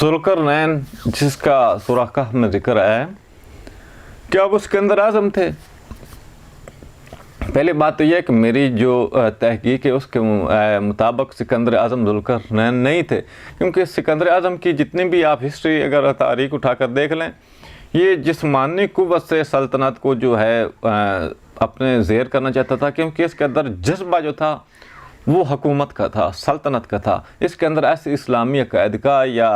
ذوالقرنین جس کا سورہ کہف میں ذکر ہے، کیا وہ سکندر اعظم تھے؟ پہلی بات تو یہ ہے کہ میری جو تحقیق ہے اس کے مطابق سکندر اعظم ذوالقرنین نہیں تھے، کیونکہ سکندر اعظم کی جتنی بھی آپ ہسٹری اگر تاریخ اٹھا کر دیکھ لیں، یہ جسمانی قوت سے سلطنت کو جو ہے اپنے زیر کرنا چاہتا تھا، کیونکہ اس کے اندر جذبہ جو تھا وہ حکومت کا تھا، سلطنت کا تھا۔ اس کے اندر ایسے اسلامی عقائد کا یا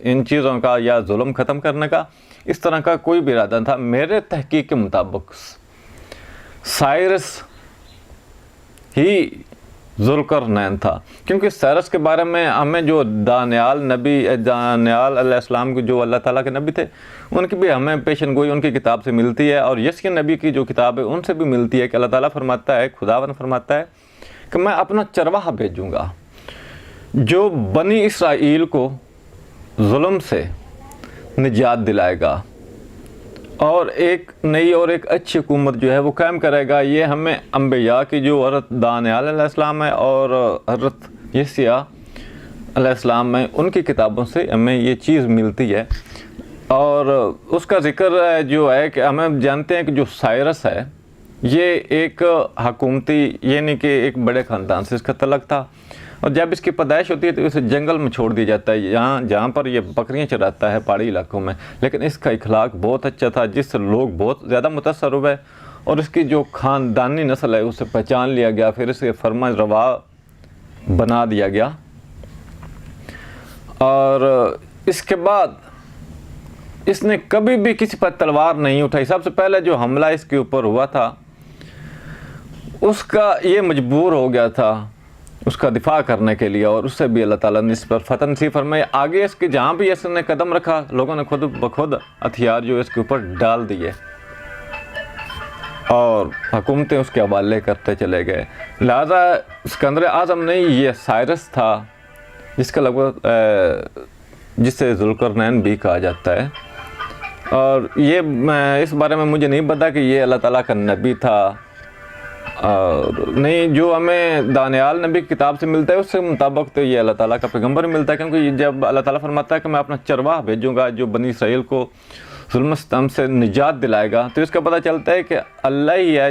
ان چیزوں کا یا ظلم ختم کرنے کا اس طرح کا کوئی بھی ارادہ نہ تھا۔ میرے تحقیق کے مطابق سائرس ہی ذوالقرنین تھا، کیونکہ سائرس کے بارے میں ہمیں جو دانیال علیہ السلام کے جو اللہ تعالیٰ کے نبی تھے، ان کی بھی ہمیں پیشن گوئی ان کی کتاب سے ملتی ہے، اور یسیع نبی کی جو کتاب ہے ان سے بھی ملتی ہے کہ اللہ تعالیٰ فرماتا ہے، خداوند فرماتا ہے کہ میں اپنا چرواہا بھیجوں گا جو بنی اسرائیل کو ظلم سے نجات دلائے گا، اور ایک نئی اور ایک اچھی حکومت جو ہے وہ قائم کرے گا۔ یہ ہمیں انبیاء کی جو حضرت دانیال علیہ السلام ہے اور حضرت یسیع علیہ السلام ہے ان کی کتابوں سے ہمیں یہ چیز ملتی ہے، اور اس کا ذکر جو ہے کہ ہمیں جانتے ہیں کہ جو سائرس ہے یہ ایک حکومتی یعنی کہ ایک بڑے خاندان سے اس کا تعلق تھا، اور جب اس کی پیدائش ہوتی ہے تو اسے جنگل میں چھوڑ دیا جاتا ہے، جہاں پر یہ بکریاں چراتا ہے پہاڑی علاقوں میں، لیکن اس کا اخلاق بہت اچھا تھا جس سے لوگ بہت زیادہ متاثر ہوئے، اور اس کی جو خاندانی نسل ہے اسے پہچان لیا گیا، پھر اسے فرما روا بنا دیا گیا۔ اور اس کے بعد اس نے کبھی بھی کسی پر تلوار نہیں اٹھائی۔ سب سے پہلے جو حملہ اس کے اوپر ہوا تھا اس کا یہ مجبور ہو گیا تھا اس کا دفاع کرنے کے لیے، اور اس سے بھی اللہ تعالیٰ نے اس پر فتح نصیب فرمائی۔ آگے اس کے جہاں بھی اس نے قدم رکھا لوگوں نے خود بخود ہتھیار جو اس کے اوپر ڈال دیے اور حکومتیں اس کے حوالے کرتے چلے گئے۔ لہذا سکندر اعظم نہیں، یہ سائرس تھا جس کا جسے ذوالقرنین بھی کہا جاتا ہے، اور یہ اس بارے میں مجھے نہیں پتا کہ یہ اللہ تعالیٰ کا نبی تھا، اور نہیں جو ہمیں دانیال نبی کی کتاب سے ملتا ہے اس کے مطابق تو یہ اللہ تعالیٰ کا پیغمبر ملتا ہے، کیونکہ جب اللہ تعالیٰ فرماتا ہے کہ میں اپنا چرواہا بھیجوں گا جو بنی اسرائیل کو ظلم و ستم سے نجات دلائے گا، تو اس کا پتہ چلتا ہے کہ اللہ ہی ہے